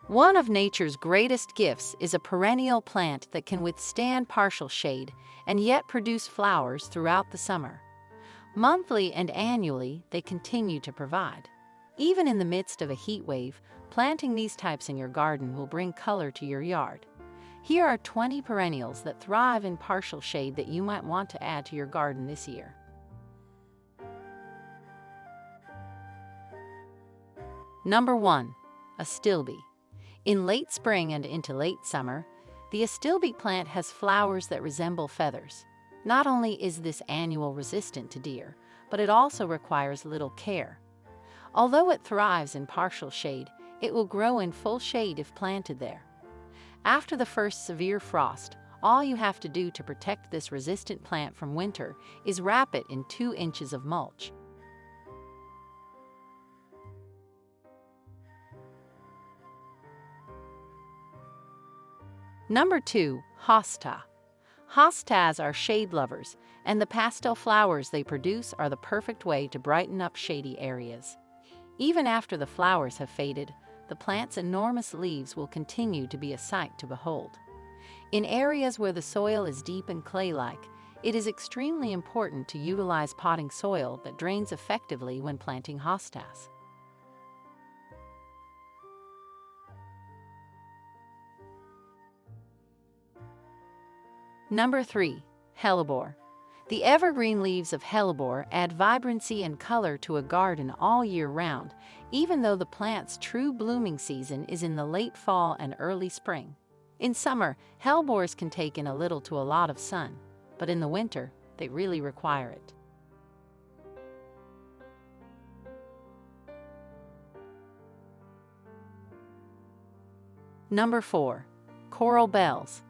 One of nature's greatest gifts is a perennial plant that can withstand partial shade and yet produce flowers throughout the summer. Monthly and annually, they continue to provide. Even in the midst of a heat wave, planting these types in your garden will bring color to your yard. Here are 20 perennials that thrive in partial shade that you might want to add to your garden this year. Number 1. Astilbe. In late spring and into late summer, the Astilbe plant has flowers that resemble feathers. Not only is this annual resistant to deer, but it also requires little care. Although it thrives in partial shade, it will grow in full shade if planted there. After the first severe frost, all you have to do to protect this resistant plant from winter is wrap it in 2 inches of mulch. Number 2. Hosta. Hostas are shade lovers, and the pastel flowers they produce are the perfect way to brighten up shady areas. Even after the flowers have faded, the plant's enormous leaves will continue to be a sight to behold. In areas where the soil is deep and clay-like, it is extremely important to utilize potting soil that drains effectively when planting hostas. Number 3. Hellebore. The evergreen leaves of Hellebore add vibrancy and color to a garden all year round, even though the plant's true blooming season is in the late fall and early spring. In summer, Hellebores can take in a little to a lot of sun, but in the winter, they really require it. Number 4. Coral bells.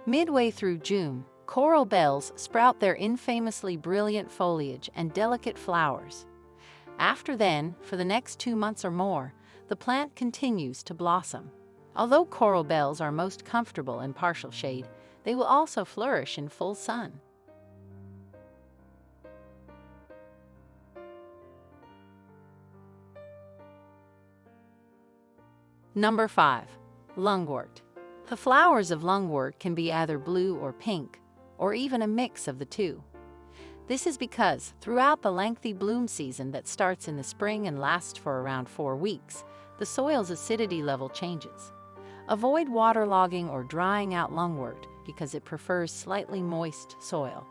Midway through June, coral bells sprout their infamously brilliant foliage and delicate flowers. After then, for the next 2 months or more, the plant continues to blossom. Although coral bells are most comfortable in partial shade, they will also flourish in full sun. Number 5. Lungwort. The flowers of lungwort can be either blue or pink, or even a mix of the two. This is because, throughout the lengthy bloom season that starts in the spring and lasts for around 4 weeks, the soil's acidity level changes. Avoid waterlogging or drying out lungwort because it prefers slightly moist soil.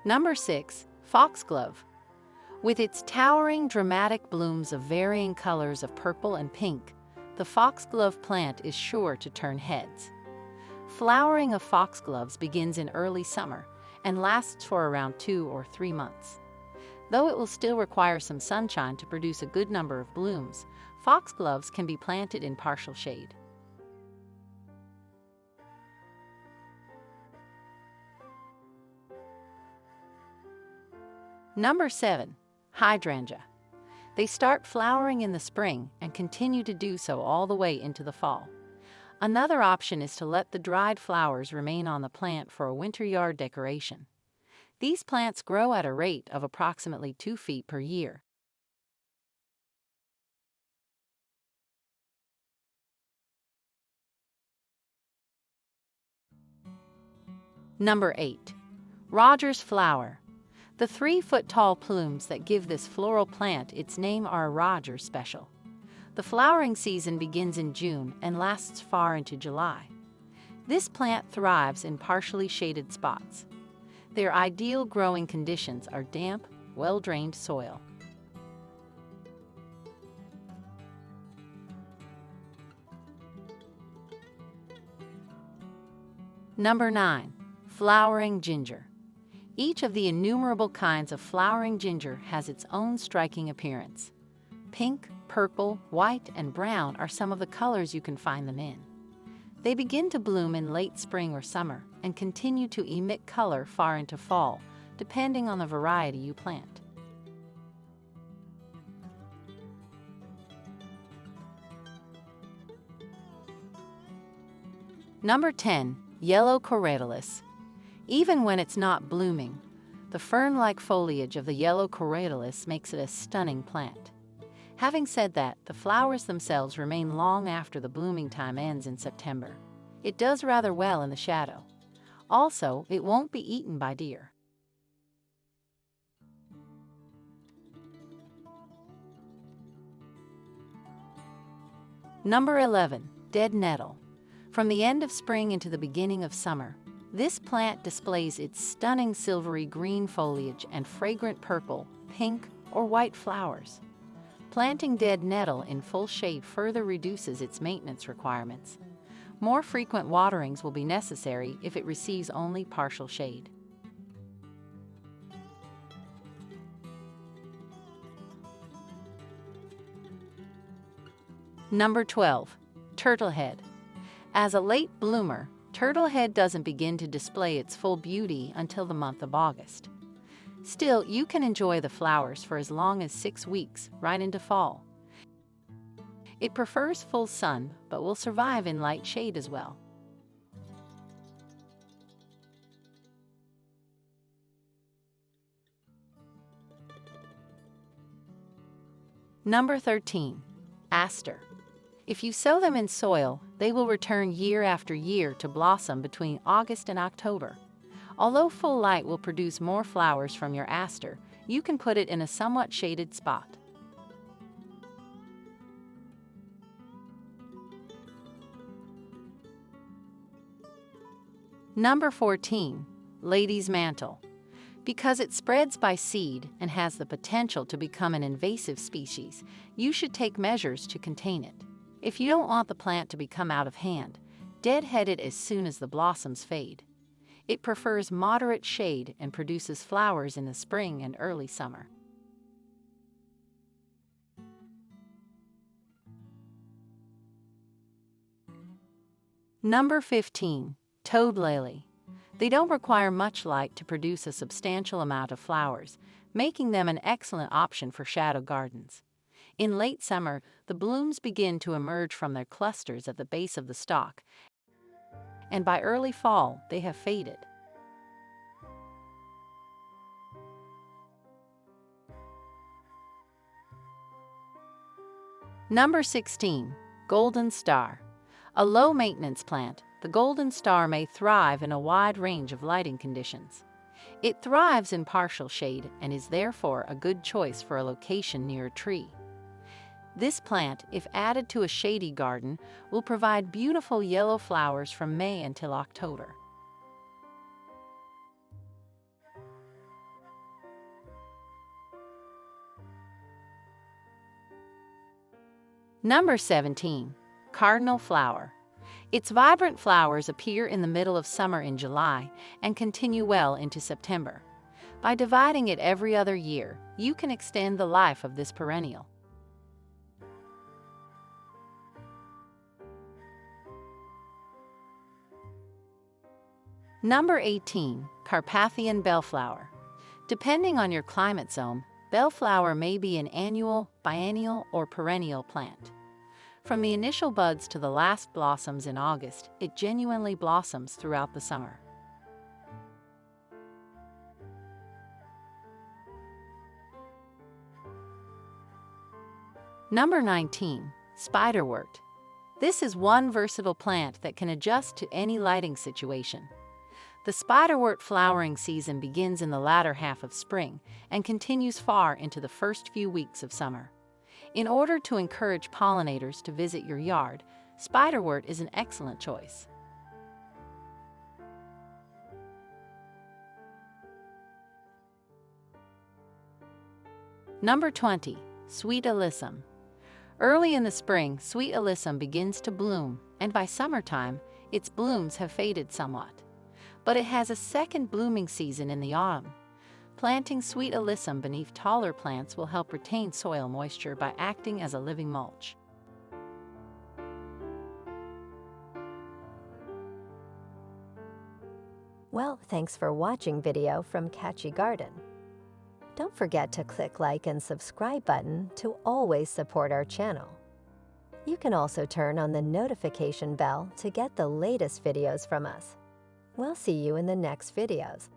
Number 6. Foxglove. With its towering, dramatic blooms of varying colors of purple and pink, the foxglove plant is sure to turn heads. Flowering of foxgloves begins in early summer and lasts for around 2 or 3 months. Though it will still require some sunshine to produce a good number of blooms, foxgloves can be planted in partial shade. Number 7. Hydrangea. They start flowering in the spring and continue to do so all the way into the fall. Another option is to let the dried flowers remain on the plant for a winter yard decoration. These plants grow at a rate of approximately 2 feet per year. Number 8. Rodgers Flower. The 3-foot-tall plumes that give this floral plant its name are a Rodgers special. The flowering season begins in June and lasts far into July. This plant thrives in partially shaded spots. Their ideal growing conditions are damp, well-drained soil. Number 9. Flowering ginger. Each of the innumerable kinds of flowering ginger has its own striking appearance. Pink, purple, white, and brown are some of the colors you can find them in. They begin to bloom in late spring or summer and continue to emit color far into fall, depending on the variety you plant. Number 10. Yellow Corydalis. Even when it's not blooming, The fern-like foliage of the yellow Corydalis makes it a stunning plant. Having said that, the flowers themselves remain long after the blooming time ends in September. It does rather well in the shadow. Also, it won't be eaten by deer. Number 11. Dead Nettle. From the end of spring into the beginning of summer, this plant displays its stunning silvery green foliage and fragrant purple, pink, or white flowers. Planting dead nettle in full shade further reduces its maintenance requirements. More frequent waterings will be necessary if it receives only partial shade. Number 12. Turtlehead. As a late bloomer, Turtlehead doesn't begin to display its full beauty until the month of August. Still, you can enjoy the flowers for as long as 6 weeks, right into fall. It prefers full sun, but will survive in light shade as well. Number 13. Aster. If you sow them in soil, they will return year after year to blossom between August and October. Although full light will produce more flowers from your aster, you can put it in a somewhat shaded spot. Number 14. Lady's Mantle. Because it spreads by seed and has the potential to become an invasive species, you should take measures to contain it. If you don't want the plant to become out of hand, deadhead it as soon as the blossoms fade. It prefers moderate shade and produces flowers in the spring and early summer. Number 15. Toad Lily. They don't require much light to produce a substantial amount of flowers, making them an excellent option for shadow gardens. In late summer, the blooms begin to emerge from their clusters at the base of the stalk, and by early fall, they have faded. Number 16. Golden Star. A low-maintenance plant, the golden star may thrive in a wide range of lighting conditions. It thrives in partial shade and is therefore a good choice for a location near a tree. This plant, if added to a shady garden, will provide beautiful yellow flowers from May until October. Number 17. Cardinal Flower. Its vibrant flowers appear in the middle of summer in July and continue well into September. By dividing it every other year, you can extend the life of this perennial. Number 18. Carpathian Bellflower. Depending on your climate zone, bellflower may be an annual, biennial, or perennial plant. From the initial buds to the last blossoms in August, it genuinely blossoms throughout the summer. Number 19. Spiderwort. This is one versatile plant that can adjust to any lighting situation. The spiderwort flowering season begins in the latter half of spring and continues far into the first few weeks of summer. In order to encourage pollinators to visit your yard, spiderwort is an excellent choice. Number 20. Sweet Alyssum. Early in the spring, sweet alyssum begins to bloom, and by summertime, its blooms have faded somewhat. But it has a second blooming season in the autumn. Planting sweet alyssum beneath taller plants will help retain soil moisture by acting as a living mulch. Well, thanks for watching video from Catchy Garden. Don't forget to click like and subscribe button to always support our channel. You can also turn on the notification bell to get the latest videos from us. We'll see you in the next videos.